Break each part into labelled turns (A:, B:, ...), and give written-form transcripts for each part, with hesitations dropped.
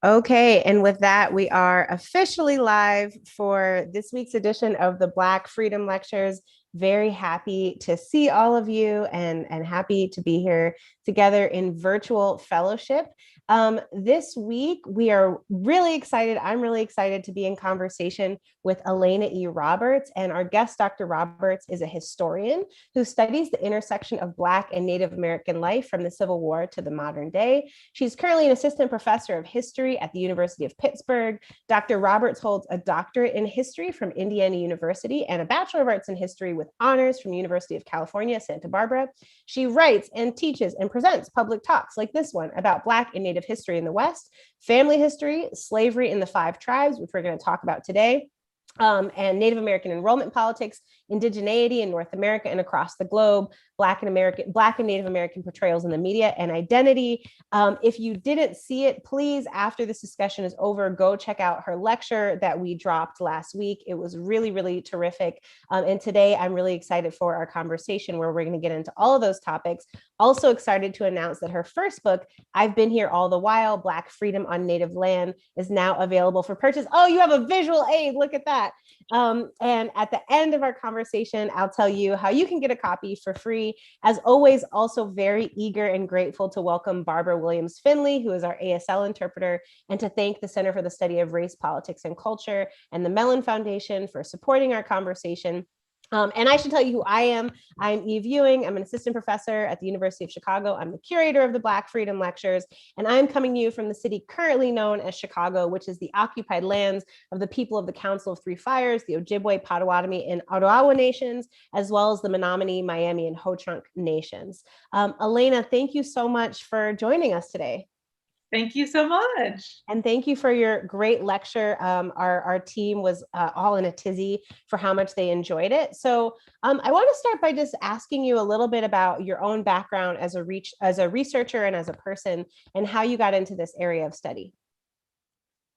A: Okay, and with that, we are officially live for this week's edition of the Black Freedom Lectures. Very happy to see all of you and happy to be here together in virtual fellowship. This week, we are really excited. I'm really excited to be in conversation with Alaina E. Roberts. And our guest, Dr. Roberts, is a historian who studies the intersection of Black and Native American life from the Civil War to the modern day. She's currently an assistant professor of history at the University of Pittsburgh. Dr. Roberts holds a doctorate in history from Indiana University and a Bachelor of Arts in History with honors from University of California, Santa Barbara. She writes and teaches and presents public talks like this one about Black and Native history in the West, family history, slavery in the Five Tribes, which we're going to talk about today, and Native American enrollment politics, indigeneity in North America and across the globe, Black and Native American portrayals in the media, and identity. If you didn't see it, please, after this discussion is over, go check out her lecture that we dropped last week. It was really, really terrific. And today I'm really excited for our conversation where we're going to get into all of those topics. Also excited to announce that her first book, I've Been Here All the While, Black Freedom on Native Land, is now available for purchase. Oh, you have a visual aid. Look at that. And at the end of our conversation, I'll tell you how you can get a copy for free. As always, also very eager and grateful to welcome Barbara Williams Finley, who is our ASL interpreter, and to thank the Center for the Study of Race, Politics, and Culture and the Mellon Foundation for supporting our conversation. And I should tell you who I am. I'm Eve Ewing. I'm an assistant professor at the University of Chicago. I'm the curator of the Black Freedom Lectures, and I'm coming to you from the city currently known as Chicago, which is the occupied lands of the people of the Council of Three Fires, the Ojibwe, Potawatomi, and Ottawa nations, as well as the Menominee, Miami, and Ho-Chunk nations. Alaina, thank you so much for joining us today.
B: Thank you so much.
A: And thank you for your great lecture. Our team was all in a tizzy for how much they enjoyed it. So I want to start by just asking you a little bit about your own background as a researcher and as a person, and how you got into this area of study.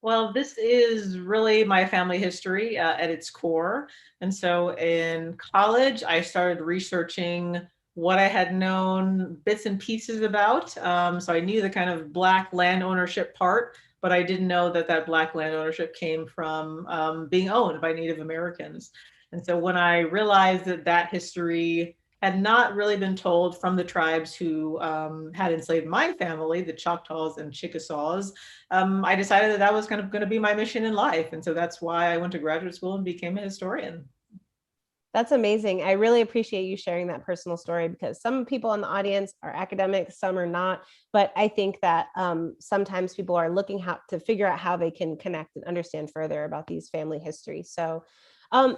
B: Well, this is really my family history at its core. And so in college, I started researching what I had known bits and pieces about. So I knew the kind of Black land ownership part, but I didn't know that that Black land ownership came from being owned by Native Americans. And so when I realized that that history had not really been told from the tribes who had enslaved my family, the Choctaws and Chickasaws, I decided that that was kind of going to be my mission in life. And so that's why I went to graduate school and became a historian.
A: That's amazing. I really appreciate you sharing that personal story, because some people in the audience are academics, some are not. But I think that sometimes people are looking to figure out how they can connect and understand further about these family histories. So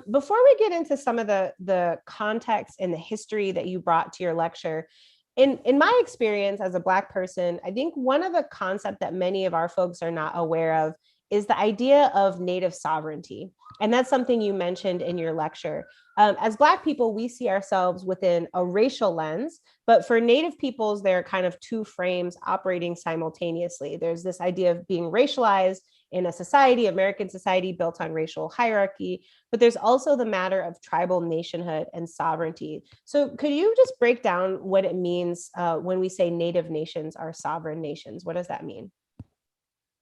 A: before we get into some of the context and the history that you brought to your lecture, in my experience as a Black person, I think one of the concepts that many of our folks are not aware of is the idea of Native sovereignty. And that's something you mentioned in your lecture. As Black people, we see ourselves within a racial lens, but for Native peoples, there are kind of two frames operating simultaneously. There's this idea of being racialized in a society, American society built on racial hierarchy, but there's also the matter of tribal nationhood and sovereignty. So could you just break down what it means when we say Native nations are sovereign nations? What does that mean?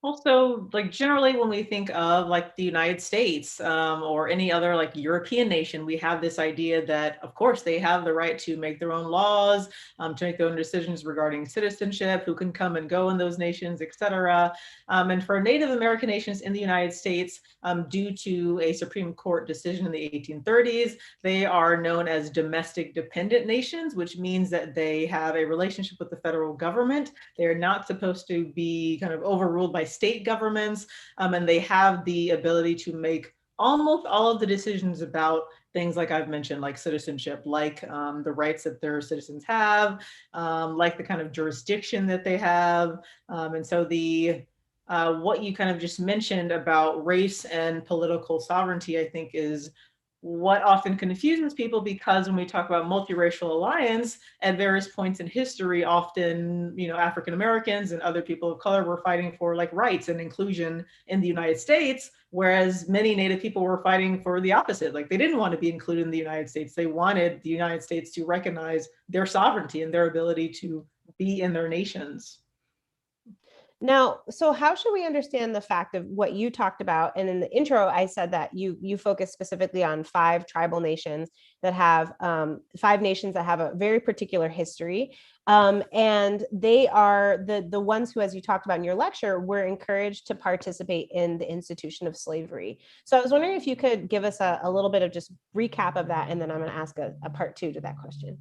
B: Also, like generally when we think of like the United States or any other like European nation, we have this idea that of course they have the right to make their own laws, to make their own decisions regarding citizenship, who can come and go in those nations, etc. And for Native American nations in the United States, due to a Supreme Court decision in the 1830s, they are known as domestic dependent nations, which means that they have a relationship with the federal government. They are not supposed to be kind of overruled by state governments, and they have the ability to make almost all of the decisions about things like I've mentioned, like citizenship, like the rights that their citizens have, like the kind of jurisdiction that they have. And so the what you kind of just mentioned about race and political sovereignty, I think is what often confuses people, because when we talk about multiracial alliance at various points in history, often, you know, African Americans and other people of color were fighting for like rights and inclusion in the United States, whereas many Native people were fighting for the opposite. Like they didn't want to be included in the United States. They wanted the United States to recognize their sovereignty and their ability to be in their nations.
A: Now, so how should we understand the fact of what you talked about? And in the intro, I said that you focus specifically on five tribal nations that have 5 nations that have a very particular history, and they are the ones who, as you talked about in your lecture, were encouraged to participate in the institution of slavery. So I was wondering if you could give us a little bit of just recap of that, and then I'm going to ask a part two to that question.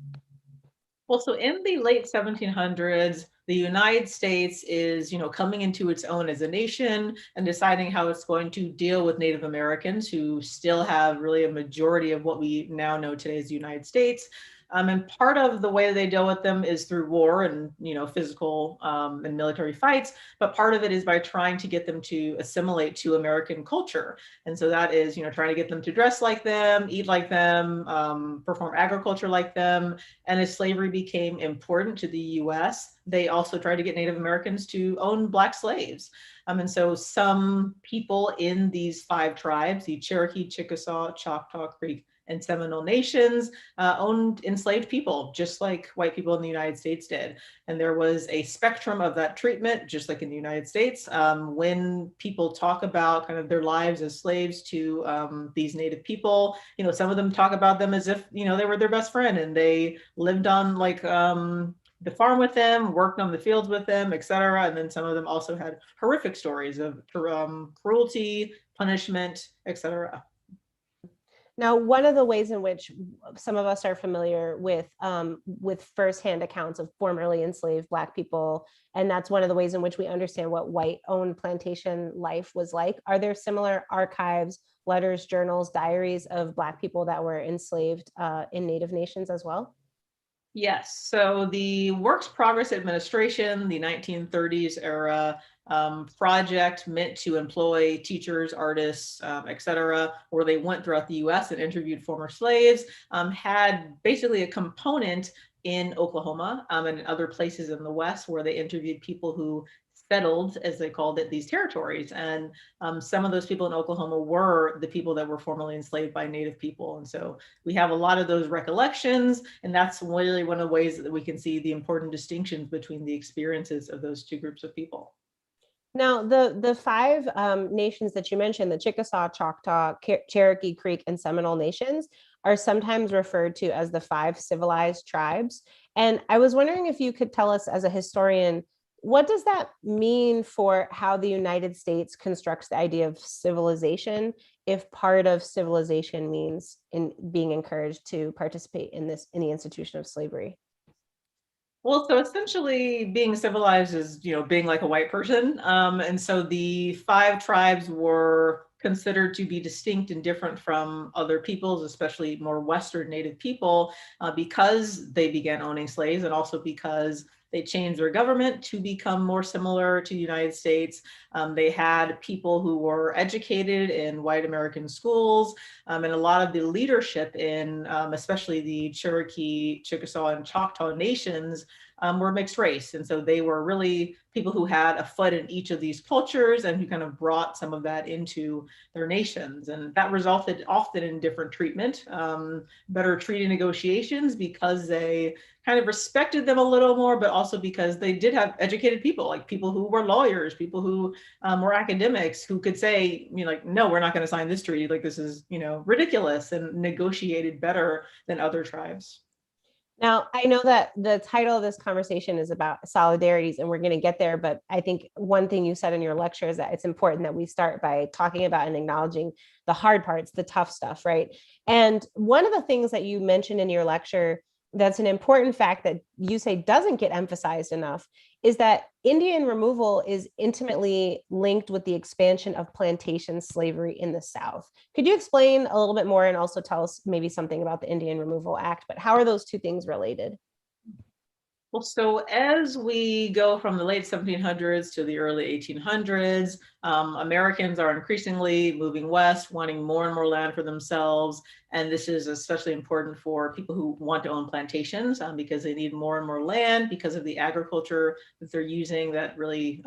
B: Well, so in the late 1700s, the United States is, coming into its own as a nation and deciding how it's going to deal with Native Americans who still have really a majority of what we now know today as the United States. And part of the way they deal with them is through war and, physical and military fights. But part of it is by trying to get them to assimilate to American culture. And so that is, trying to get them to dress like them, eat like them, perform agriculture like them. And as slavery became important to the US, they also tried to get Native Americans to own Black slaves. And so some people in these 5 tribes, the Cherokee, Chickasaw, Choctaw, Creek, and Seminole nations, owned enslaved people, just like white people in the United States did. And there was a spectrum of that treatment, just like in the United States. When people talk about kind of their lives as slaves to these Native people, some of them talk about them as if, they were their best friend and they lived on like the farm with them, worked on the fields with them, etc. And then some of them also had horrific stories of cruelty, punishment, etc.
A: Now, one of the ways in which some of us are familiar with firsthand accounts of formerly enslaved Black people, and that's one of the ways in which we understand what white-owned plantation life was like. Are there similar archives, letters, journals, diaries of Black people that were enslaved in Native nations as well?
B: Yes. So the Works Progress Administration, the 1930s era project meant to employ teachers, artists, et cetera, where they went throughout the US and interviewed former slaves, had basically a component in Oklahoma and other places in the West where they interviewed people who settled, as they called it, these territories. And some of those people in Oklahoma were the people that were formerly enslaved by Native people. And so we have a lot of those recollections, and that's really one of the ways that we can see the important distinctions between the experiences of those 2 groups of people.
A: Now, the 5 nations that you mentioned, the Chickasaw, Choctaw, Cherokee Creek, and Seminole nations, are sometimes referred to as the 5 civilized tribes. And I was wondering if you could tell us, as a historian, what does that mean for how the United States constructs the idea of civilization, if part of civilization means in being encouraged to participate in the institution of slavery?
B: Well, so essentially being civilized is, being like a white person. And so the 5 tribes were considered to be distinct and different from other peoples, especially more Western Native people, because they began owning slaves and also because they changed their government to become more similar to the United States. They had people who were educated in white American schools, and a lot of the leadership in especially the Cherokee, Chickasaw, and Choctaw nations were mixed race. And so they were really people who had a foot in each of these cultures and who kind of brought some of that into their nations. And that resulted often in different treatment, better treaty negotiations, because they kind of respected them a little more, but also because they did have educated people, like people who were lawyers, people who were academics, who could say, like, no, we're not going to sign this treaty. Like, this is, ridiculous, and negotiated better than other tribes.
A: Now, I know that the title of this conversation is about solidarities, and we're going to get there. But I think one thing you said in your lecture is that it's important that we start by talking about and acknowledging the hard parts, the tough stuff, right? And one of the things that you mentioned in your lecture that's an important fact that you say doesn't get emphasized enough is that Indian removal is intimately linked with the expansion of plantation slavery in the South. Could you explain a little bit more and also tell us maybe something about the Indian Removal Act, but how are those 2 things related?
B: Well, so as we go from the late 1700s to the early 1800s, Americans are increasingly moving west, wanting more and more land for themselves. And this is especially important for people who want to own plantations, because they need more and more land because of the agriculture that they're using that really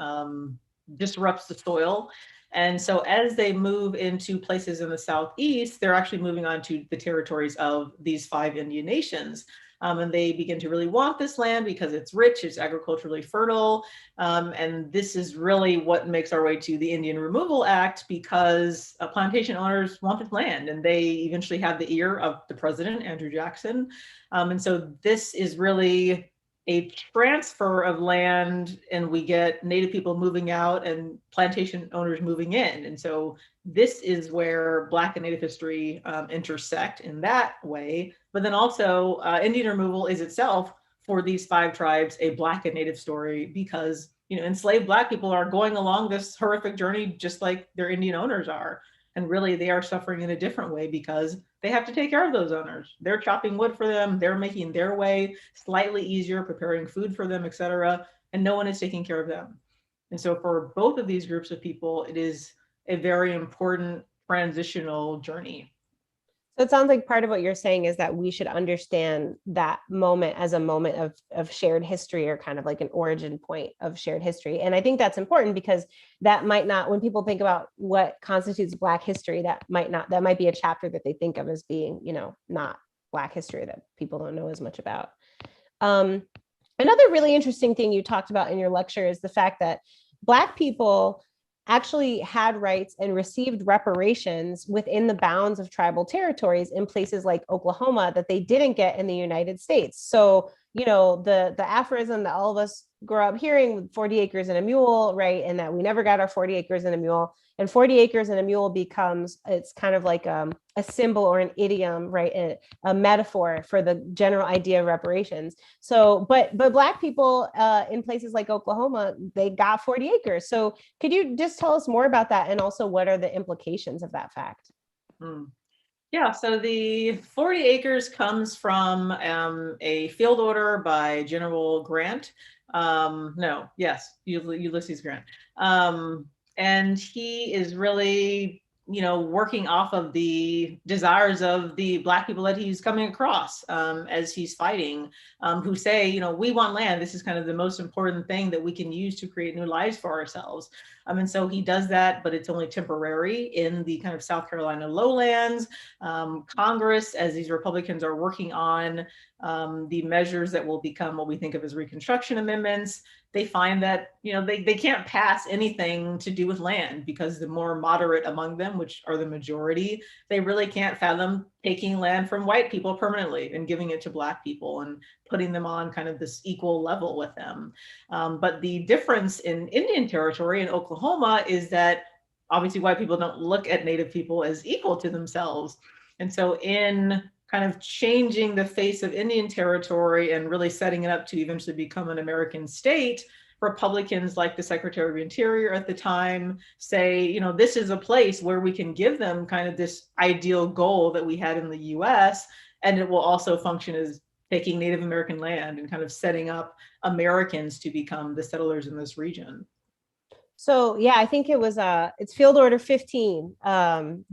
B: disrupts the soil. And so as they move into places in the Southeast, they're actually moving on to the territories of these 5 Indian nations. And they begin to really want this land because it's rich, it's agriculturally fertile. And this is really what makes our way to the Indian Removal Act, because plantation owners want this land, and they eventually have the ear of the president, Andrew Jackson. And so this is really a transfer of land, and we get Native people moving out and plantation owners moving in. And so this is where Black and Native history intersect in that way. But then also Indian removal is itself, for these 5 tribes, a Black and Native story, because enslaved Black people are going along this horrific journey just like their Indian owners are. And really they are suffering in a different way because they have to take care of those owners. They're chopping wood for them, they're making their way slightly easier, preparing food for them, etc. And no one is taking care of them. And so for both of these groups of people, it is a very important transitional journey.
A: So it sounds like part of what you're saying is that we should understand that moment as a moment of shared history, or kind of like an origin point of shared history. And I think that's important because that might not, when people think about what constitutes Black history, that might be a chapter that they think of as being, not Black history, that people don't know as much about. Another really interesting thing you talked about in your lecture is the fact that Black people actually had rights and received reparations within the bounds of tribal territories in places like Oklahoma that they didn't get in the United States. So, the aphorism that all of us grow up hearing, 40 acres and a mule, right? And that we never got our 40 acres and a mule. And 40 acres and a mule it's kind of like a symbol or an idiom, right? A metaphor for the general idea of reparations. So, but Black people in places like Oklahoma, they got 40 acres. So could you just tell us more about that? And also, what are the implications of that fact?
B: Yeah, so the 40 acres comes from a field order by General Grant. Ulysses Grant. And he is really, working off of the desires of the Black people that he's coming across as he's fighting, who say, we want land. This is kind of the most important thing that we can use to create new lives for ourselves. And so he does that, but it's only temporary in the kind of South Carolina lowlands. Congress, as these Republicans are working on the measures that will become what we think of as Reconstruction amendments, they find that they can't pass anything to do with land, because the more moderate among them, which are the majority, they really can't fathom taking land from white people permanently and giving it to Black people and putting them on kind of this equal level with them. But the difference in Indian territory in Oklahoma is that obviously white people don't look at Native people as equal to themselves. And so in kind of changing the face of Indian territory and really setting it up to eventually become an American state, Republicans like the Secretary of Interior at the time say, this is a place where we can give them kind of this ideal goal that we had in the US, and it will also function as taking Native American land and kind of setting up Americans to become the settlers in this region.
A: So yeah, I think it's Field Order 15, and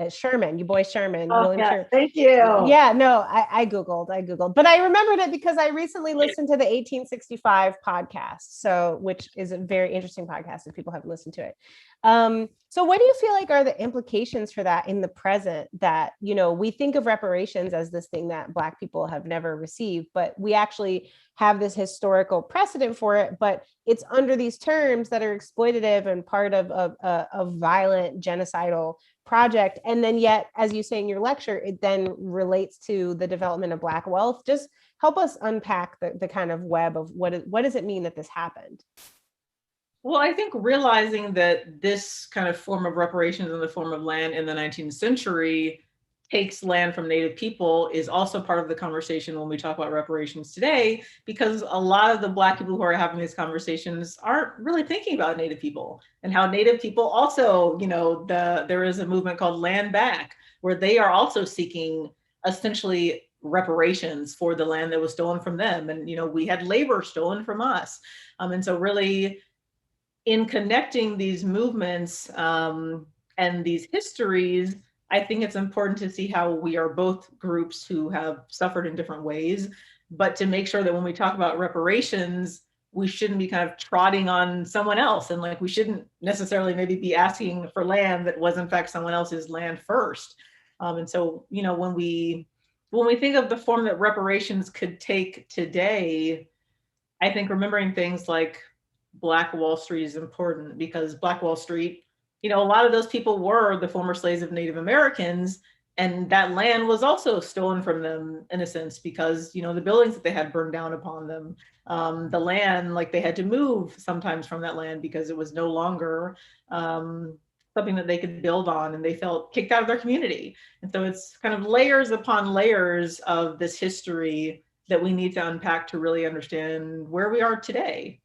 A: Sherman, you boy Sherman, William Sherman.
B: Thank you.
A: Yeah, no, I googled, but I remembered it because I recently listened to the 1865 podcast, which is a very interesting podcast if people haven't listened to it. So what do you feel like are the implications for that in the present, that, we think of reparations as this thing that Black people have never received, but we actually have this historical precedent for it, but it's under these terms that are exploitative and part of a violent genocidal project. And then yet, as you say in your lecture, it then relates to the development of Black wealth. Just help us unpack the kind of web of what does it mean that this happened?
B: Well, I think realizing that this kind of form of reparations in the form of land in the 19th century takes land from Native people is also part of the conversation when we talk about reparations today, because a lot of the Black people who are having these conversations aren't really thinking about Native people, and how Native people also, there is a movement called Land Back, where they are also seeking essentially reparations for the land that was stolen from them. And, we had labor stolen from us. And so really, in connecting these movements and these histories, I think it's important to see how we are both groups who have suffered in different ways, but to make sure that when we talk about reparations, we shouldn't be kind of trotting on someone else. And we shouldn't necessarily maybe be asking for land that was in fact someone else's land first. And so, when we when we think of the form that reparations could take today, I think remembering things like Black Wall Street is important, because Black Wall Street, a lot of those people were the former slaves of Native Americans, and that land was also stolen from them in a sense, because the buildings that they had burned down upon them, the land, like they had to move sometimes from that land because it was no longer something that they could build on, and they felt kicked out of their community. And so it's kind of layers upon layers of this history that we need to unpack to really understand where we are today.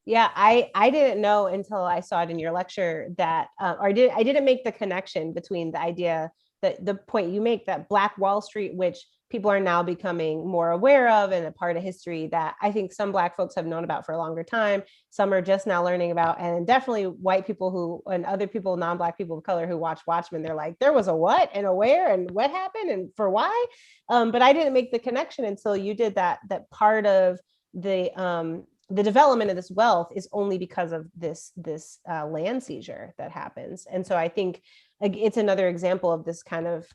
A: Yeah, I didn't know until I saw it in your lecture that, or I didn't make the connection between the idea that the point you make, that Black Wall Street, which people are now becoming more aware of and a part of history that I think some Black folks have known about for a longer time. Some are just now learning about, and definitely white people who, and other people, non-Black people of color who watch Watchmen, they're like, there was a what and a where and what happened and for why. But I didn't make the connection until you did that. That part of the development of this wealth is only because of this land seizure that happens. And so I think it's another example of this kind of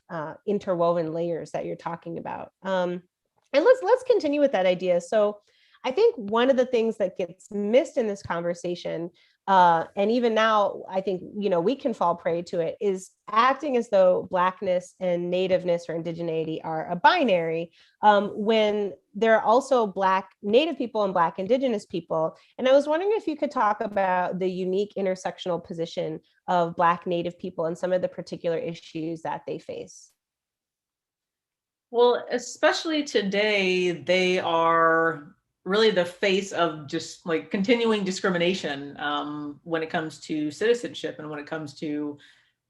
A: interwoven layers that you're talking about. And let's continue with that idea. So I think one of the things that gets missed in this conversation, and even now, I think, we can fall prey to it, is acting as though Blackness and nativeness or indigeneity are a binary, when there are also Black Native people and Black Indigenous people. And I was wondering if you could talk about the unique intersectional position of Black Native people and some of the particular issues that they face.
B: Well, especially today, they are really the face of just like continuing discrimination when it comes to citizenship and when it comes to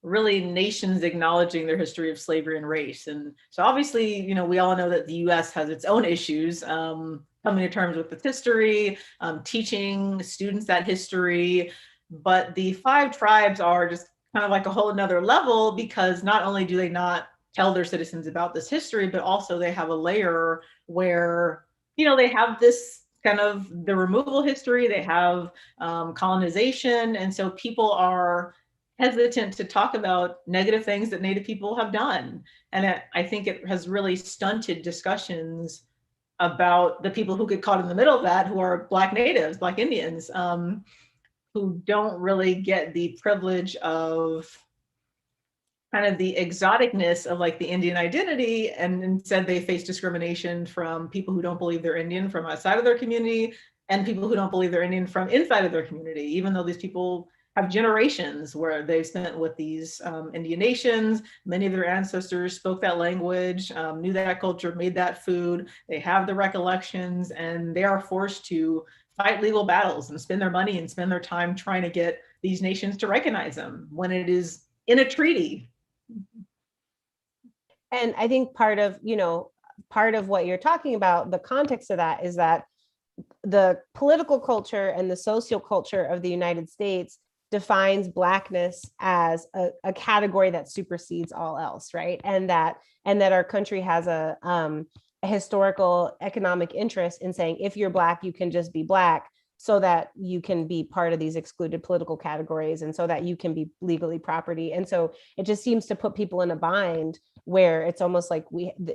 B: really nations acknowledging their history of slavery and race. And so obviously, we all know that the US has its own issues, coming to terms with its history, teaching students that history. But the five tribes are just kind of like a whole another level, because not only do they not tell their citizens about this history, but also they have a layer where, they have this kind of the removal history, they have colonization. And so people are hesitant to talk about negative things that Native people have done. And I think it has really stunted discussions about the people who get caught in the middle of that, who are Black natives, Black Indians, who don't really get the privilege of kind of the exoticness of like the Indian identity, and instead they face discrimination from people who don't believe they're Indian from outside of their community, and people who don't believe they're Indian from inside of their community, even though these people have generations where they've spent with these Indian nations. Many of their ancestors spoke that language, knew that culture, made that food. They have the recollections, and they are forced to fight legal battles and spend their money and spend their time trying to get these nations to recognize them when it is in a treaty.
A: And I think part of what you're talking about, the context of that, is that the political culture and the social culture of the United States defines Blackness as a category that supersedes all else, right? And that our country has a historical economic interest in saying, if you're Black, you can just be Black, so that you can be part of these excluded political categories, and so that you can be legally property. And so it just seems to put people in a bind where it's almost like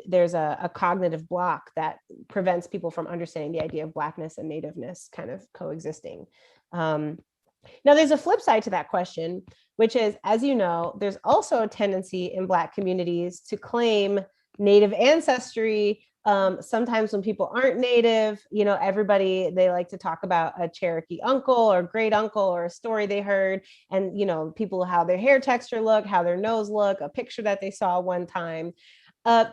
A: there's a cognitive block that prevents people from understanding the idea of Blackness and nativeness kind of coexisting. Now, there's a flip side to that question, which is, as you know, there's also a tendency in Black communities to claim Native ancestry. Sometimes when people aren't Native, everybody, they like to talk about a Cherokee uncle or great uncle or a story they heard, and people, how their hair texture look, how their nose look, a picture that they saw one time.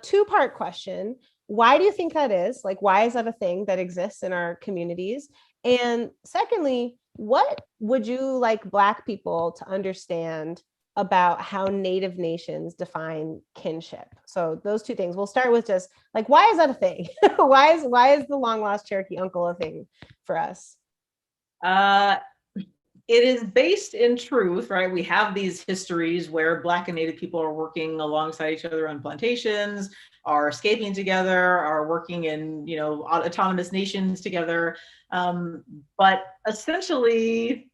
A: Two-part question: why do you think that is? Like, why is that a thing that exists in our communities? And secondly, what would you like Black people to understand about how Native nations define kinship? So those two things. We'll start with just like, why is that a thing? why is the long lost Cherokee uncle a thing for us?
B: It is based in truth, right? We have these histories where Black and Native people are working alongside each other on plantations, are escaping together, are working in, autonomous nations together. But essentially,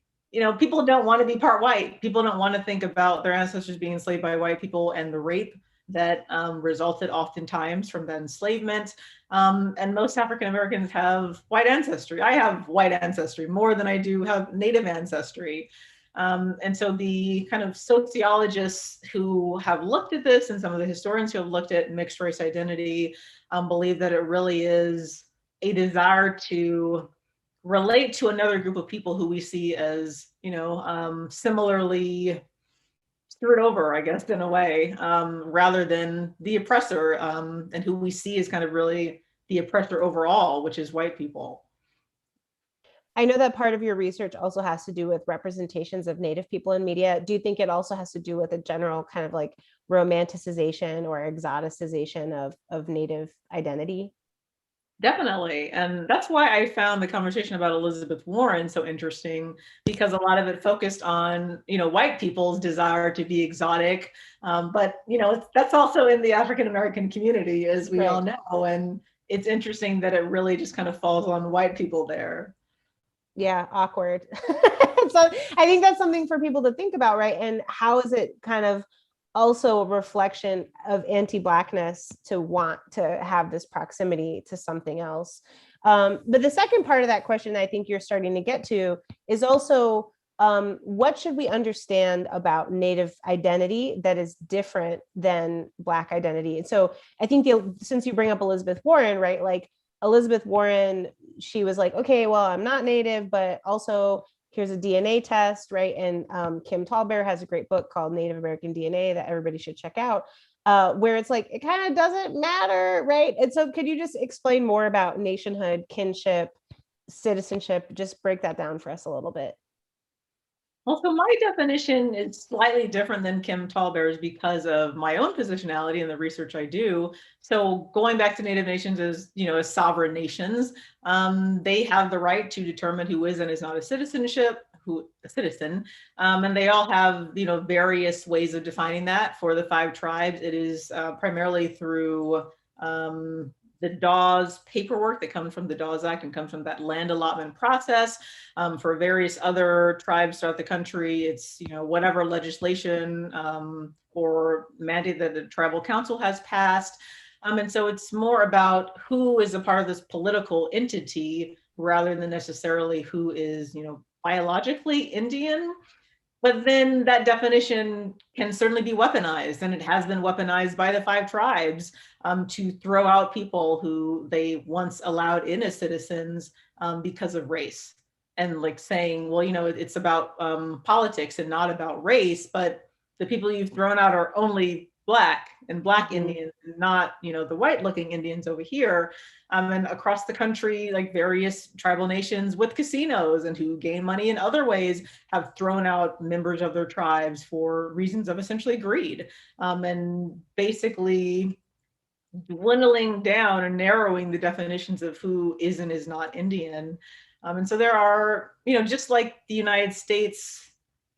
B: people don't want to be part white. People don't want to think about their ancestors being enslaved by white people and the rape that resulted oftentimes from the enslavement. And most African Americans have white ancestry. I have white ancestry more than I do have Native ancestry. And so the kind of sociologists who have looked at this and some of the historians who have looked at mixed race identity believe that it really is a desire to relate to another group of people who we see as, similarly screwed over, I guess, in a way, rather than the oppressor, and who we see as kind of really the oppressor overall, which is white people.
A: I know that part of your research also has to do with representations of Native people in media. Do you think it also has to do with a general kind of like romanticization or exoticization of Native identity?
B: Definitely. And that's why I found the conversation about Elizabeth Warren so interesting, because a lot of it focused on, white people's desire to be exotic. But, that's also in the African American community, as we all know. And it's interesting that it really just kind of falls on white people there.
A: Yeah, awkward. So I think that's something for people to think about, right? And how is it kind of also a reflection of anti-Blackness to want to have this proximity to something else? But the second part of that question I think you're starting to get to is also what should we understand about Native identity that is different than Black identity? And so I think since you bring up Elizabeth Warren, right, like Elizabeth Warren, she was like, okay, well, I'm not Native, but also here's a DNA test, right? And Kim Tallbear has a great book called Native American DNA that everybody should check out, where it's like, it kind of doesn't matter, right? And so could you just explain more about nationhood, kinship, citizenship? Just break that down for us a little bit.
B: Well, so my definition is slightly different than Kim Tallbear's because of my own positionality and the research I do. So going back to Native nations as sovereign nations, they have the right to determine who is and is not a citizen. And they all have, various ways of defining that. For the 5 tribes, it is primarily through the Dawes paperwork that comes from the Dawes Act and comes from that land allotment process. For various other tribes throughout the country, it's whatever legislation or mandate that the tribal council has passed. And so it's more about who is a part of this political entity rather than necessarily who is, biologically Indian. But then that definition can certainly be weaponized, and it has been weaponized by the 5 tribes to throw out people who they once allowed in as citizens because of race. And like saying, well, it's about politics and not about race, but the people you've thrown out are only Black and Black Indians, not, the white looking Indians over here. And across the country, like various tribal nations with casinos and who gain money in other ways have thrown out members of their tribes for reasons of essentially greed, and basically dwindling down and narrowing the definitions of who is and is not Indian. And so there are, just like the United States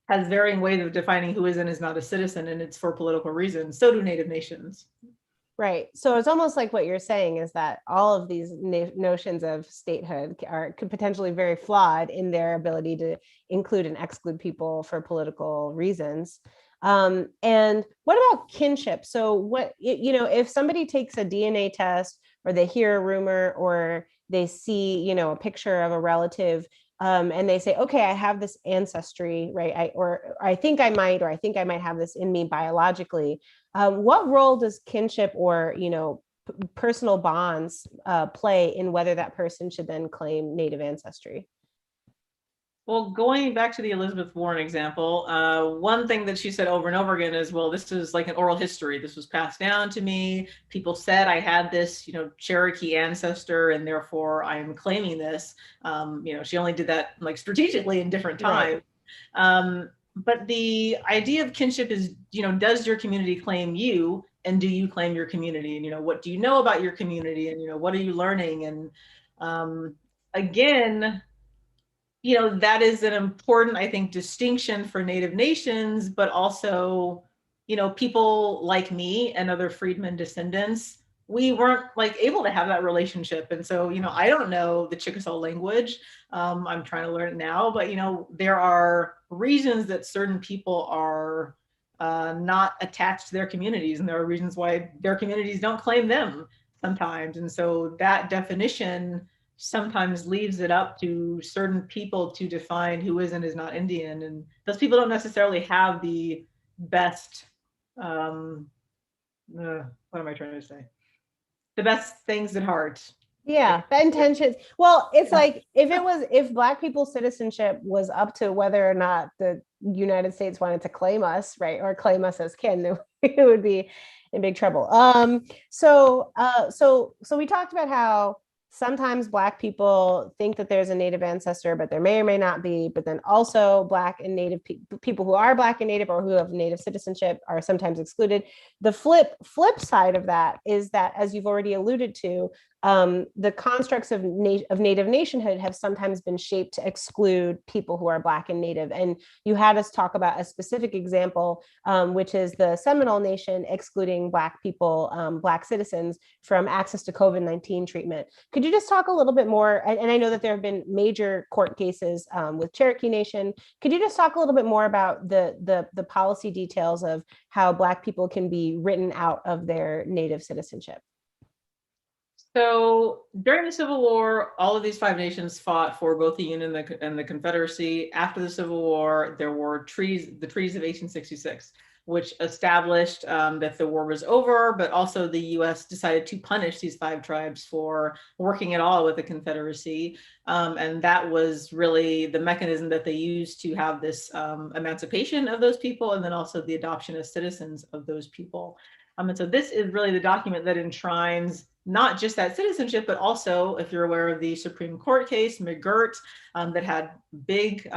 B: has varying ways of defining who is and is not a citizen, and it's for political reasons, so do Native nations.
A: Right. So it's almost like what you're saying is that all of these notions of statehood could potentially very flawed in their ability to include and exclude people for political reasons. And what about kinship? So what, if somebody takes a DNA test or they hear a rumor or they see, a picture of a relative, and they say, okay, I have this ancestry, right? I think I might have this in me biologically. What role does kinship or, personal bonds play in whether that person should then claim Native ancestry?
B: Well, going back to the Elizabeth Warren example, one thing that she said over and over again is, well, this is like an oral history. This was passed down to me. People said I had this, Cherokee ancestor, and therefore I'm claiming this. She only did that like strategically in different times. Right. But the idea of kinship is, does your community claim you, and do you claim your community? And, what do you know about your community? And, what are you learning? And again, that is an important, I think, distinction for Native nations, but also, people like me and other freedmen descendants, we weren't like able to have that relationship. And so, I don't know the Chickasaw language. I'm trying to learn it now, but, there are reasons that certain people are not attached to their communities, and there are reasons why their communities don't claim them sometimes. And so that definition sometimes leaves it up to certain people to define who is and is not Indian, and those people don't necessarily have the best what am I trying to say? The best things at heart.
A: Yeah, the intentions. Well, it's like if Black people's citizenship was up to whether or not the United States wanted to claim us, right, or claim us as kin, then it would be in big trouble. So we talked about how sometimes Black people think that there's a Native ancestor, but there may or may not be. But then also Black and Native people who are Black and Native or who have Native citizenship are sometimes excluded. The flip side of that is that, as you've already alluded to, the constructs of Native nationhood have sometimes been shaped to exclude people who are Black and Native. And you had us talk about a specific example, which is the Seminole Nation excluding Black people, Black citizens, from access to COVID-19 treatment. Could you just talk a little bit more? And I know that there have been major court cases with Cherokee Nation. Could you just talk a little bit more about the policy details of how Black people can be written out of their Native citizenship?
B: So during the Civil War, all of these five nations fought for both the Union and the Confederacy. After the Civil War, there were the treaties of 1866, which established that the war was over, but also the US decided to punish these five tribes for working at all with the Confederacy. And that was really the mechanism that they used to have this emancipation of those people, and then also the adoption as citizens of those people. And so this is really the document that enshrines not just that citizenship, but also, if you're aware of the Supreme Court case, McGirt, that had big,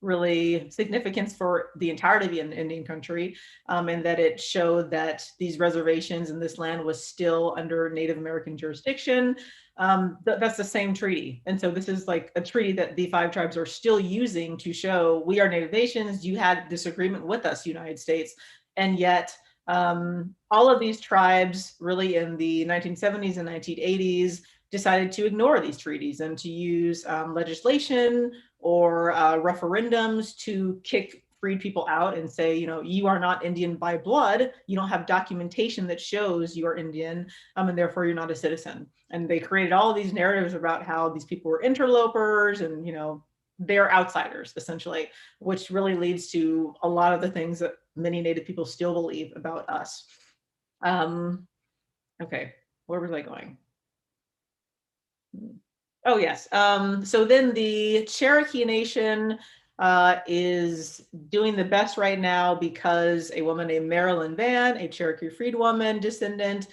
B: really significance for the entirety of the Indian country, and that it showed that these reservations in this land was still under Native American jurisdiction. That's the same treaty. And so this is like a treaty that the five tribes are still using to show we are Native nations. You had disagreement with us, United States, and yet all of these tribes really in the 1970s and 1980s decided to ignore these treaties and to use legislation or referendums to kick freed people out and say, you know, you are not Indian by blood. You don't have documentation that shows you are Indian, and therefore you're not a citizen. And they created all of these narratives about how these people were interlopers and, you know, they're outsiders, essentially, which really leads to a lot of the things that many Native people still believe about us. Okay, where was I going? Oh, yes. So then the Cherokee Nation is doing the best right now because a woman named Marilyn Vann, a Cherokee freedwoman descendant,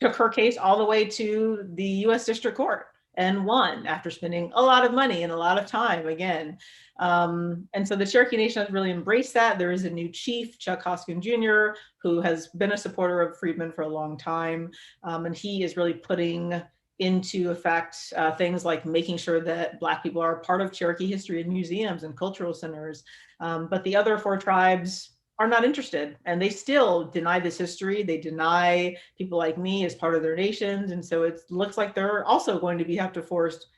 B: took her case all the way to the US District Court and won after spending a lot of money and a lot of time again. And so the Cherokee Nation has really embraced that. There is a new chief, Chuck Hoskin Jr., who has been a supporter of freedmen for a long time. And he is really putting into effect things like making sure that Black people are part of Cherokee history in museums and cultural centers. But the other four tribes are not interested, and they still deny this history. They deny people like me as part of their nations, and so it looks like they're also going to have to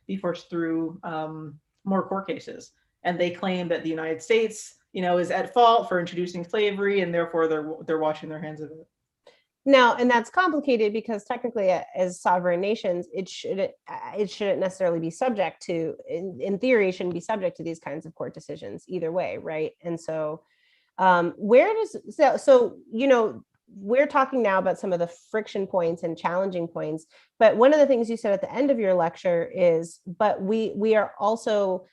B: be forced through more court cases. And they claim that the United States, you know, is at fault for introducing slavery, and therefore they're washing their hands of it.
A: Now, and that's complicated because technically, as sovereign nations, it shouldn't necessarily be subject to, in theory, it shouldn't be subject to these kinds of court decisions either way, right? And so, you know, we're talking now about some of the friction points and challenging points, but one of the things you said at the end of your lecture is, but we are also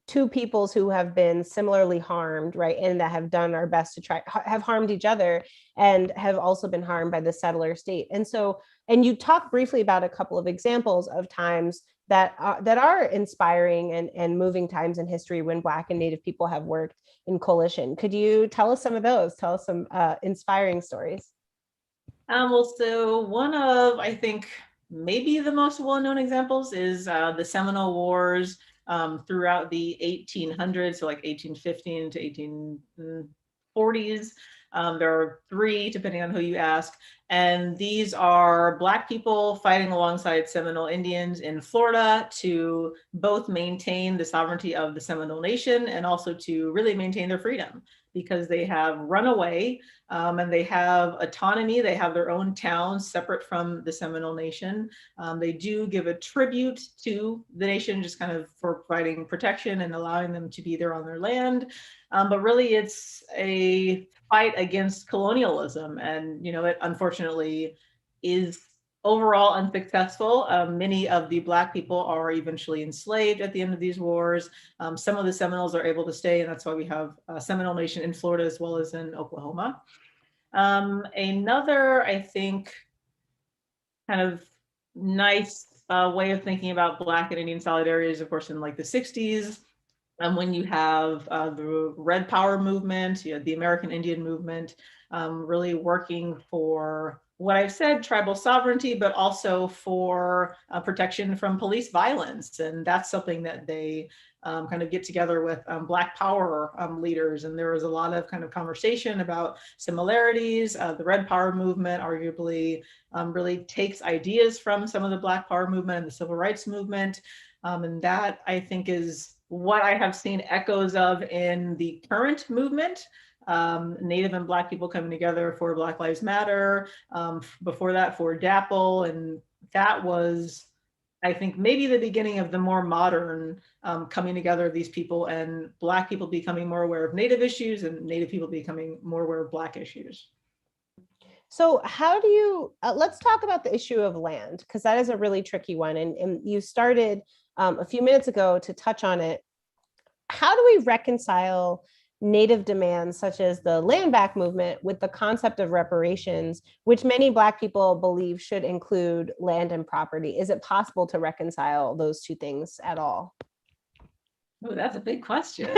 A: two peoples who have been similarly harmed, right? And that have done our best to have harmed each other and have also been harmed by the settler state. And so, and you talked briefly about a couple of examples of times that are inspiring and moving times in history when Black and Native people have worked in coalition. Could you tell us some of those? Tell us some inspiring stories.
B: Well, so one of, I think, maybe the most well-known examples is the Seminole Wars throughout the 1800s, so like 1815 to 1840s. There are three, depending on who you ask. And these are Black people fighting alongside Seminole Indians in Florida to both maintain the sovereignty of the Seminole Nation and also to really maintain their freedom, because they have run away and they have autonomy. They have their own towns separate from the Seminole Nation. They do give a tribute to the nation, just kind of for providing protection and allowing them to be there on their land. But really, it's a fight against colonialism, and it unfortunately is overall unsuccessful. Many of the Black people are eventually enslaved at the end of these wars. Some of the Seminoles are able to stay, and that's why we have a Seminole Nation in Florida as well as in Oklahoma. Another, I think, kind of nice way of thinking about Black and Indian solidarity is, of course, in like the 60s. When you have the Red Power movement, you had the American Indian movement, really working for what I've said, tribal sovereignty, but also for protection from police violence. And that's something that they kind of get together with Black Power leaders. And there was a lot of kind of conversation about similarities. The Red Power movement arguably really takes ideas from some of the Black Power movement and the Civil Rights movement. And that, I think, is what I have seen echoes of in the current movement. Native and Black people coming together for Black Lives Matter, before that for DAPL, and that was, I think, maybe the beginning of the more modern coming together of these people, and Black people becoming more aware of Native issues and Native people becoming more aware of Black issues.
A: So how do you, let's talk about the issue of land, because that is a really tricky one. And you started a few minutes ago to touch on it. How do we reconcile Native demands such as the land back movement with the concept of reparations, which many Black people believe should include land and property? Is it possible to reconcile those two things at all?
B: Oh, that's a big question.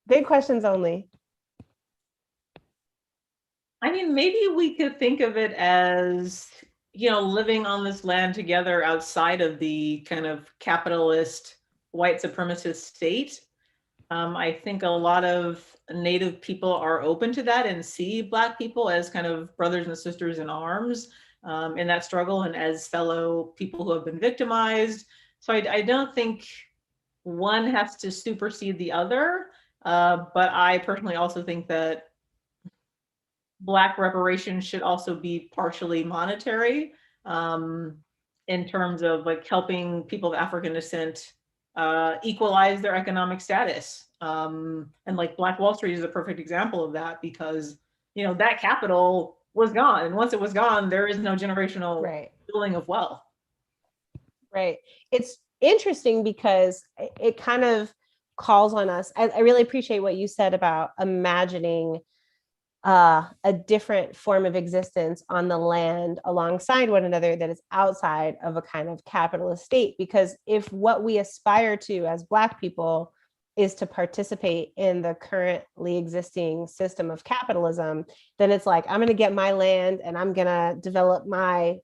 A: Big questions only.
B: I mean, maybe we could think of it as, living on this land together outside of the kind of capitalist white supremacist state. I think a lot of Native people are open to that and see Black people as kind of brothers and sisters in arms in that struggle, and as fellow people who have been victimized. So I don't think one has to supersede the other, but I personally also think that Black reparations should also be partially monetary, in terms of like helping people of African descent equalize their economic status. And like Black Wall Street is a perfect example of that, because that capital was gone, and once it was gone, there is no generational building of wealth.
A: Right. It's interesting because it kind of calls on us. I really appreciate what you said about imagining a different form of existence on the land alongside one another that is outside of a kind of capitalist state. Because if what we aspire to as Black people is to participate in the currently existing system of capitalism, then it's like, I'm going to get my land and I'm going to develop my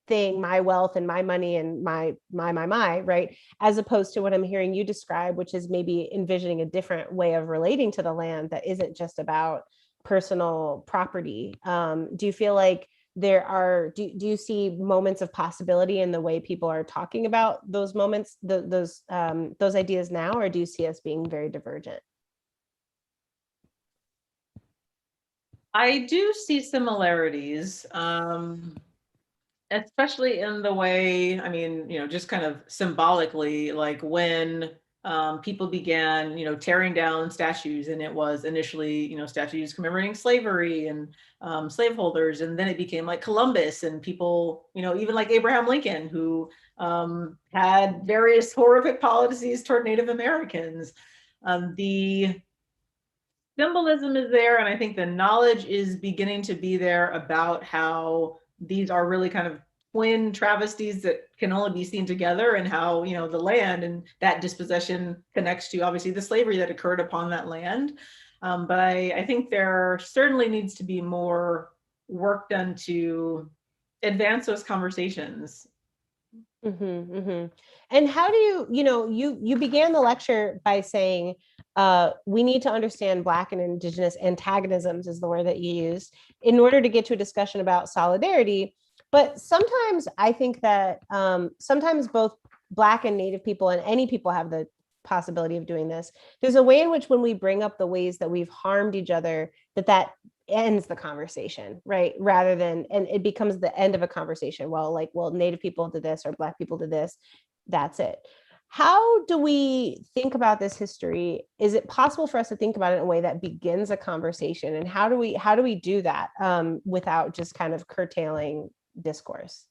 A: thing, my wealth and my money and my, right? As opposed to what I'm hearing you describe, which is maybe envisioning a different way of relating to the land that isn't just about personal property. Do you feel like there are, do you see moments of possibility in the way people are talking about those moments, those ideas now, or do you see us being very divergent?
B: I do see similarities, especially in the way, I mean, just kind of symbolically, like when people began, tearing down statues, and it was initially, statues commemorating slavery and slaveholders, and then it became like Columbus and people, even like Abraham Lincoln, who had various horrific policies toward Native Americans. The symbolism is there, and I think the knowledge is beginning to be there about how these are really kind of twin travesties that can only be seen together, and how the land and that dispossession connects to obviously the slavery that occurred upon that land. But I think there certainly needs to be more work done to advance those conversations.
A: And how do you began the lecture by saying we need to understand Black and Indigenous antagonisms is the word that you used in order to get to a discussion about solidarity. But sometimes I think that sometimes both Black and Native people and any people have the possibility of doing this. There's a way in which when we bring up the ways that we've harmed each other, that ends the conversation, right? Rather than, and it becomes the end of a conversation. Well, Native people did this or Black people did this. That's it. How do we think about this history? Is it possible for us to think about it in a way that begins a conversation? And how do we do that without just kind of curtailing discourse?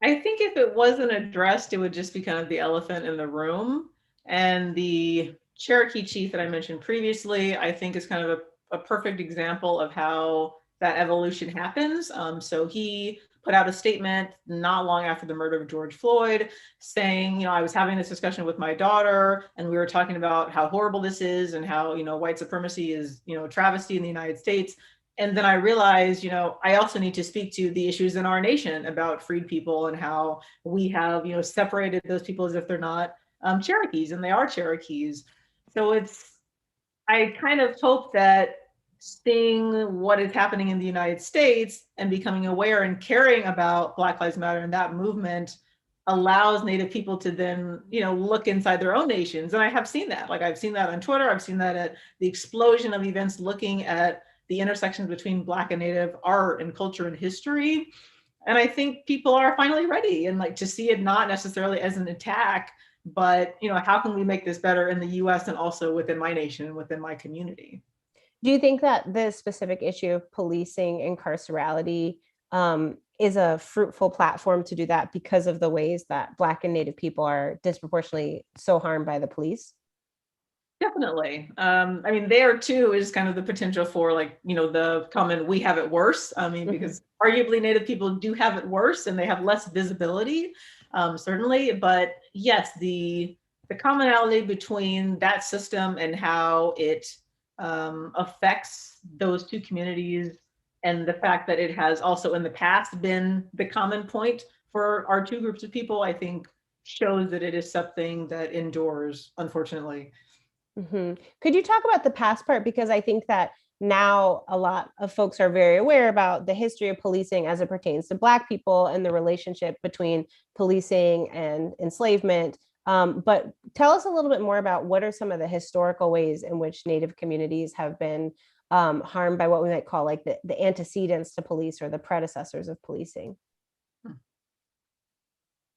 B: I think if it wasn't addressed, it would just be kind of the elephant in the room. And the Cherokee chief that I mentioned previously, I think is kind of a perfect example of how that evolution happens. So he put out a statement not long after the murder of George Floyd saying, I was having this discussion with my daughter and we were talking about how horrible this is and how, white supremacy is, a travesty in the United States. And then I realized, I also need to speak to the issues in our nation about freed people and how we have, separated those people as if they're not Cherokees, and they are Cherokees. So I kind of hope that seeing what is happening in the United States and becoming aware and caring about Black Lives Matter and that movement allows Native people to then, look inside their own nations. And I have seen that. Like I've seen that on Twitter. I've seen that at the explosion of events looking at the intersections between Black and Native art and culture and history. And I think people are finally ready and to see it not necessarily as an attack, but how can we make this better in the US and also within my nation and within my community?
A: Do you think that the specific issue of policing incarcerality is a fruitful platform to do that because of the ways that Black and Native people are disproportionately so harmed by the police?
B: Definitely. There too is kind of the potential for the common "we have it worse." Because arguably Native people do have it worse and they have less visibility, certainly. But yes, the commonality between that system and how it affects those two communities, and the fact that it has also in the past been the common point for our two groups of people, I think shows that it is something that endures, unfortunately.
A: Could you talk about the past part? Because I think that now a lot of folks are very aware about the history of policing as it pertains to Black people and the relationship between policing and enslavement. But tell us a little bit more about what are some of the historical ways in which Native communities have been harmed by what we might call the antecedents to police or the predecessors of policing.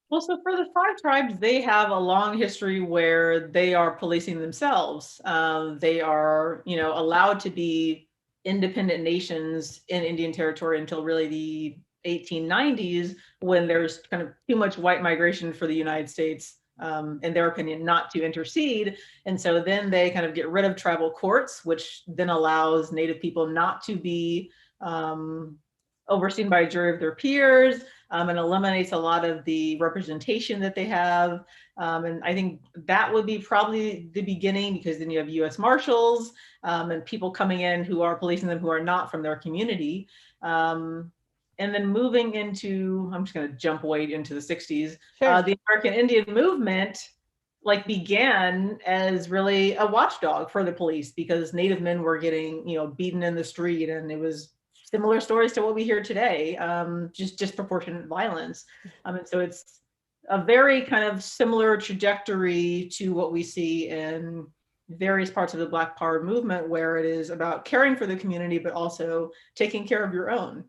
B: Well, so for the five tribes, they have a long history where they are policing themselves. They are, allowed to be independent nations in Indian territory until really the 1890s, when there's kind of too much white migration for the United States, in their opinion, not to intercede. And so then they kind of get rid of tribal courts, which then allows Native people not to be overseen by a jury of their peers, and eliminates a lot of the representation that they have. And I think that would be probably the beginning, because then you have US Marshals and people coming in who are policing them who are not from their community. And then moving into, I'm just going to jump way into the 60s, sure. The American Indian movement began as really a watchdog for the police, because Native men were getting, beaten in the street, and it was similar stories to what we hear today, just disproportionate violence. And so it's a very kind of similar trajectory to what we see in various parts of the Black Power movement, where it is about caring for the community, but also taking care of your own.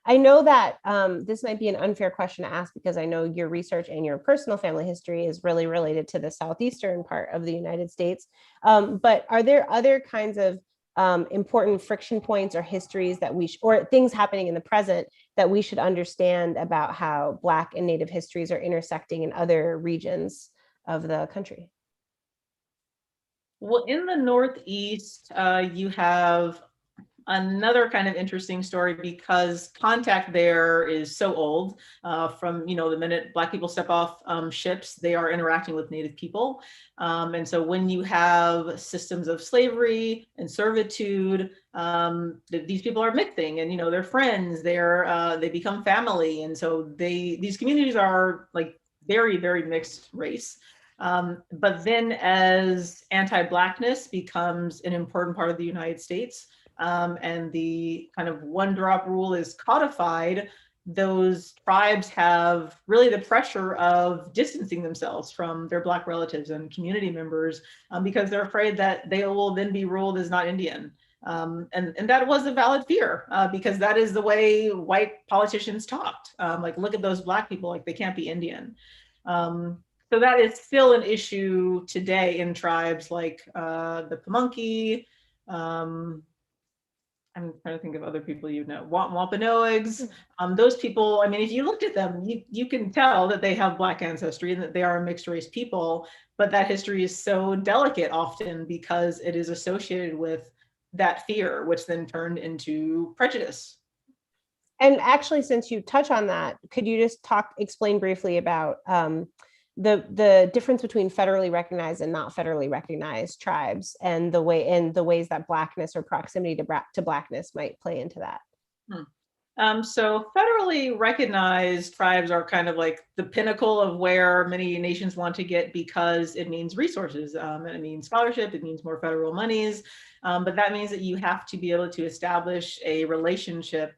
A: I know that this might be an unfair question to ask, because I know your research and your personal family history is really related to the southeastern part of the United States. But are there other kinds of important friction points or histories that or things happening in the present that we should understand about how Black and Native histories are intersecting in other regions of the country?
B: Well, in the Northeast, you have another kind of interesting story because contact there is so old. From the minute Black people step off ships, they are interacting with Native people, and so when you have systems of slavery and servitude, these people are mixing, and they're friends. They become family, and so these communities are like very, very mixed race. But then as anti-Blackness becomes an important part of the United States, and the kind of one drop rule is codified, those tribes have really the pressure of distancing themselves from their Black relatives and community members, because they're afraid that they will then be ruled as not Indian. And that was a valid fear, because that is the way white politicians talked. Like, look at those Black people, like they can't be Indian. So that is still an issue today in tribes like the Pamunkey. I'm trying to think of other people Wampanoags. Those people, I mean, if you looked at them, you can tell that they have Black ancestry and that they are a mixed race people, but that history is so delicate often because it is associated with that fear, which then turned into prejudice.
A: And actually, since you touch on that, could you just explain briefly about the difference between federally recognized and not federally recognized tribes, and the ways that Blackness or proximity to Blackness might play into that?
B: So federally recognized tribes are kind of like the pinnacle of where many nations want to get, because it means resources, and it means scholarship, it means more federal monies, but that means that you have to be able to establish a relationship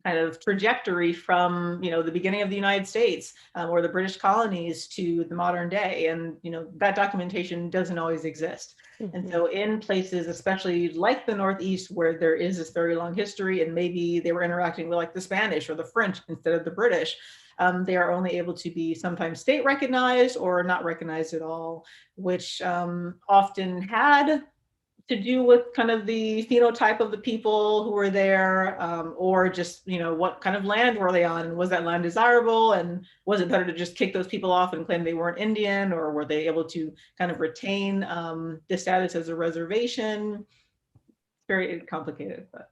B: kind of trajectory from the beginning of the United States, or the British colonies to the modern day, and that documentation doesn't always exist. Mm-hmm. And so in places, especially like the Northeast, where there is this very long history, and maybe they were interacting with like the Spanish or the French instead of the British, they are only able to be sometimes state recognized or not recognized at all, which often had to do with kind of the phenotype of the people who were there, or just, what kind of land were they on? And was that land desirable? And was it better to just kick those people off and claim they weren't Indian? Or were they able to kind of retain the status as a reservation? Very complicated, but.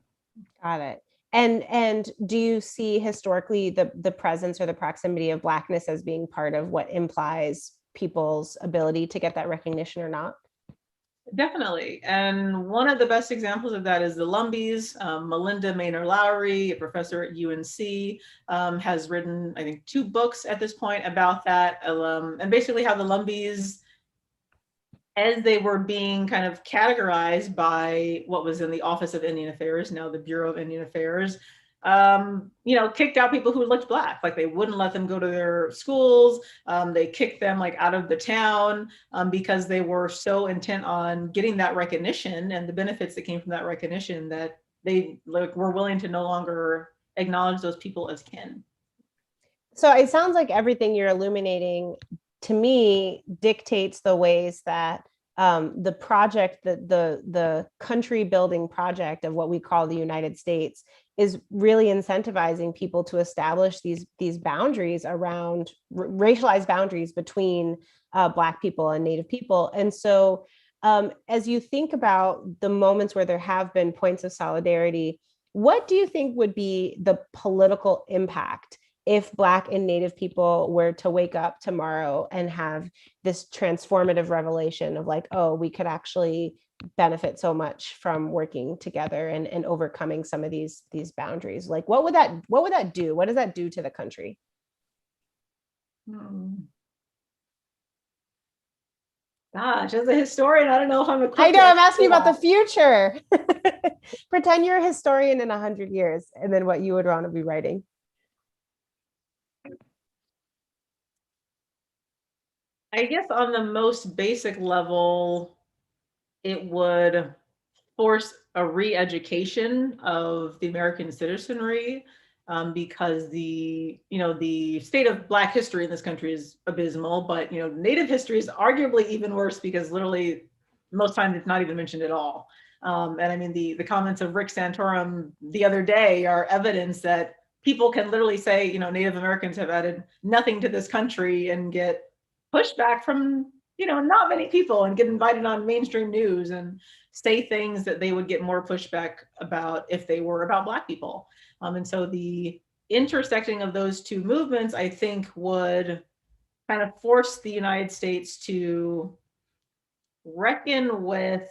A: Got it. And do you see historically the presence or the proximity of Blackness as being part of what implies people's ability to get that recognition or not?
B: Definitely. And one of the best examples of that is the Lumbees. Melinda Maynor Lowry, a professor at UNC, has written, I think, 2 books at this point about that. And basically how the Lumbees, as they were being kind of categorized by what was in the Office of Indian Affairs, now the Bureau of Indian Affairs, kicked out people who looked Black. Like, they wouldn't let them go to their schools. They kicked them like out of the town, because they were so intent on getting that recognition and the benefits that came from that recognition, that they were willing to no longer acknowledge those people as kin.
A: So it sounds like everything you're illuminating to me dictates the ways that the project, the country building project of what we call the United States, is really incentivizing people to establish these boundaries around racialized boundaries between Black people and Native people. And so as you think about the moments where there have been points of solidarity, what do you think would be the political impact if Black and Native people were to wake up tomorrow and have this transformative revelation of like, oh, we could actually benefit so much from working together and overcoming some of these boundaries? Like, what would that do? What does that do to the country?
B: Gosh, as a historian, I don't know if I'm equipped.
A: I know, I'm asking about the future. Pretend you're a historian in 100 years, and then what you would want to be writing.
B: I guess on the most basic level, it would force a re-education of the American citizenry, because the state of Black history in this country is abysmal, but Native history is arguably even worse, because literally most times it's not even mentioned at all. And I mean, the comments of Rick Santorum the other day are evidence that people can literally say, Native Americans have added nothing to this country, and get pushback from not many people, and get invited on mainstream news and say things that they would get more pushback about if they were about Black people. And so the intersecting of those two movements, I think, would kind of force the United States to reckon with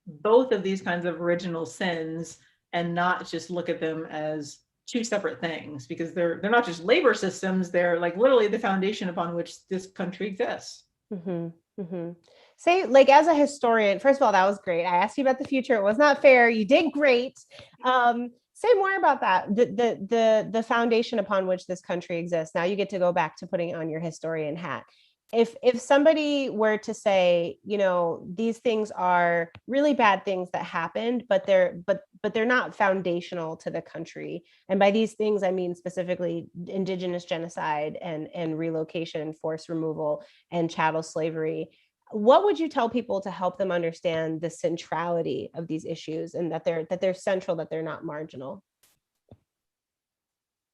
B: both of these kinds of original sins and not just look at them as two separate things, because they're not just labor systems, they're like literally the foundation upon which this country exists.
A: Mm-hmm. Mm-hmm. Say, like, as a historian, first of all, that was great. I asked you about the future. It was not fair. You did great. Say more about that. The foundation upon which this country exists. Now you get to go back to putting on your historian hat. If somebody were to say, these things are really bad things that happened, but they're not foundational to the country. And by these things, I mean specifically Indigenous genocide and relocation, forced removal, and chattel slavery. What would you tell people to help them understand the centrality of these issues, and that they're central, that they're not marginal?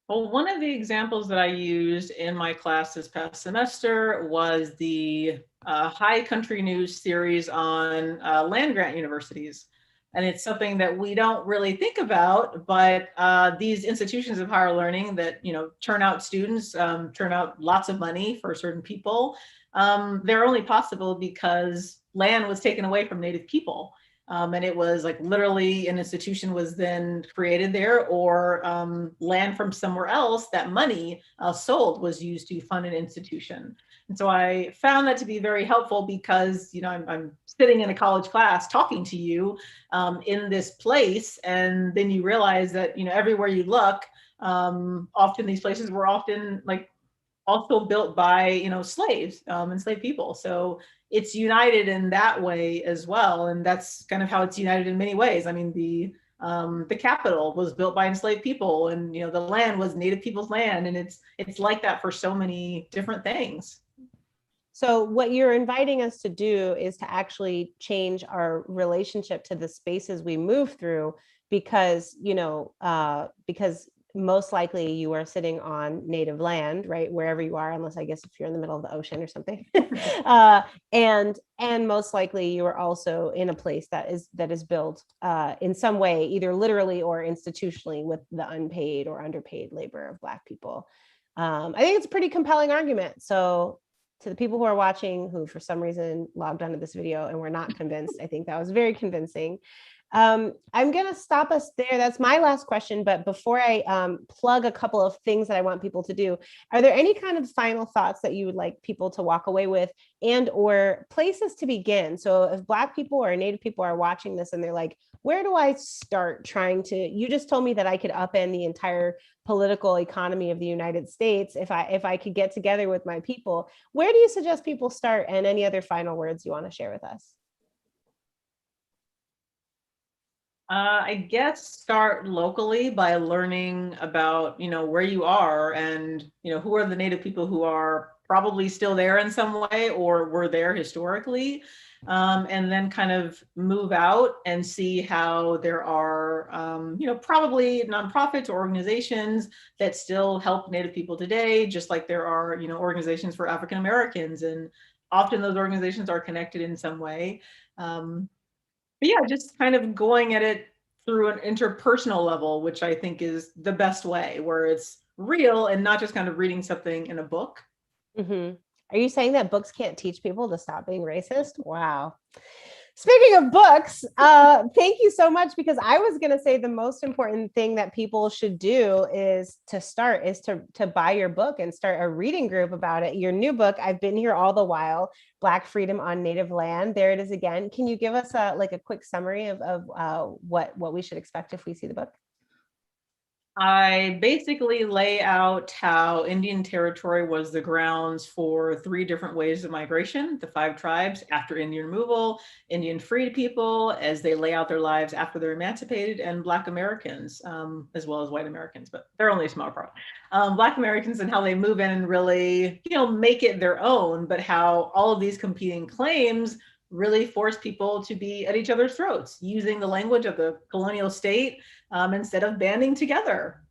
B: Well, one of the examples that I used in my class this past semester was the High Country News series on land grant universities. And it's something that we don't really think about, but these institutions of higher learning that turn out students, turn out lots of money for certain people, they're only possible because land was taken away from Native people. And it was like literally an institution was then created there, or land from somewhere else, that money sold was used to fund an institution. And so I found that to be very helpful because, I'm sitting in a college class talking to you in this place. And then you realize that, everywhere you look, often these places were often like also built by slaves, enslaved people. So it's united in that way as well, and that's kind of how it's united in many ways. I mean, the Capitol was built by enslaved people, and the land was Native people's land, and it's like that for so many different things.
A: So what you're inviting us to do is to actually change our relationship to the spaces we move through, because because most likely you are sitting on Native land, right? Wherever you are, unless I guess if you're in the middle of the ocean or something. And most likely you are also in a place that is built in some way, either literally or institutionally, with the unpaid or underpaid labor of Black people. I think it's a pretty compelling argument. So to the people who are watching, who for some reason logged onto this video and were not convinced, I think that was very convincing. I'm going to stop us there. That's my last question. But before I plug a couple of things that I want people to do, are there any kind of final thoughts that you would like people to walk away with, and or places to begin? So if Black people or Native people are watching this and they're like, where do I start trying to, you just told me that I could upend the entire political economy of the United States if I could get together with my people. Where do you suggest people start, and any other final words you want to share with us?
B: I guess start locally by learning about, where you are, and, who are the Native people who are probably still there in some way or were there historically. And then kind of move out and see how there are, probably nonprofits or organizations that still help Native people today, just like there are, organizations for African Americans. And often those organizations are connected in some way. But yeah, just kind of going at it through an interpersonal level, which I think is the best way, where it's real and not just kind of reading something in a book.
A: Mm-hmm. Are you saying that books can't teach people to stop being racist? Wow. Speaking of books, thank you so much, because I was going to say the most important thing that people should do is to buy your book and start a reading group about it. Your new book, I've Been Here All the While, Black Freedom on Native Land. There it is again. Can you give us a quick summary of what we should expect if we see the book?
B: I basically lay out how Indian territory was the grounds for 3 different waves of migration: the 5 tribes after Indian removal, Indian freed people as they lay out their lives after they're emancipated, and Black Americans, as well as white Americans, but they're only a small part. Black Americans and how they move in and really, make it their own, but how all of these competing claims really force people to be at each other's throats, using the language of the colonial state instead of banding together.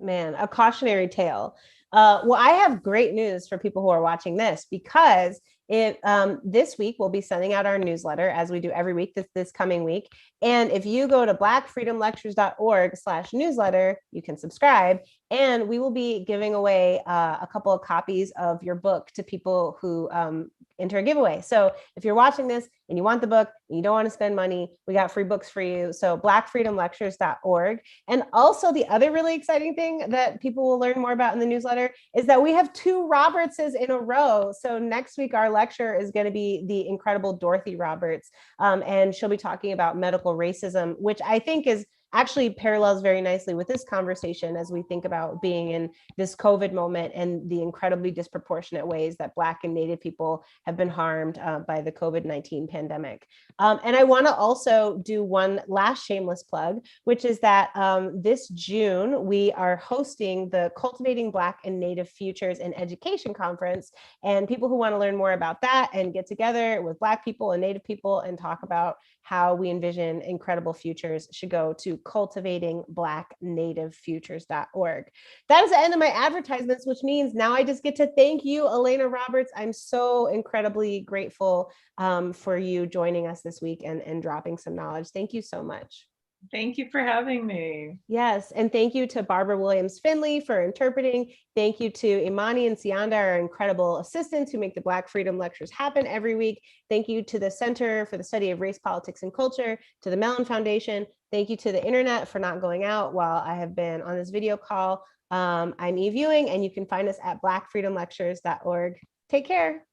A: Man, a cautionary tale. Well, I have great news for people who are watching this, because This week, we'll be sending out our newsletter as we do every week this coming week. And if you go to blackfreedomlectures.org/newsletter, you can subscribe. And we will be giving away a couple of copies of your book to people who enter a giveaway. So if you're watching this and you want the book and you don't want to spend money, we got free books for you. So blackfreedomlectures.org. And also the other really exciting thing that people will learn more about in the newsletter is that we have 2 Robertses in a row. So next week, our lecture is going to be the incredible Dorothy Roberts. And she'll be talking about medical racism, which I think is actually parallels very nicely with this conversation as we think about being in this COVID moment and the incredibly disproportionate ways that Black and Native people have been harmed by the COVID-19 pandemic. And I want to also do one last shameless plug, which is that this June, we are hosting the Cultivating Black and Native Futures in Education Conference. And people who want to learn more about that and get together with Black people and Native people and talk about how we envision incredible futures should go to cultivatingblacknativefutures.org. That is the end of my advertisements, which means now I just get to thank you, Alaina Roberts. I'm so incredibly grateful for you joining us this week and dropping some knowledge. Thank you so much.
B: Thank you for having me.
A: Yes, and thank you to Barbara Williams-Finley for interpreting. Thank you to Imani and Sianda, our incredible assistants who make the Black Freedom Lectures happen every week. Thank you to the Center for the Study of Race, Politics, and Culture, to the Mellon Foundation. Thank you to the internet for not going out while I have been on this video call. I'm Eve Ewing, and you can find us at blackfreedomlectures.org. Take care.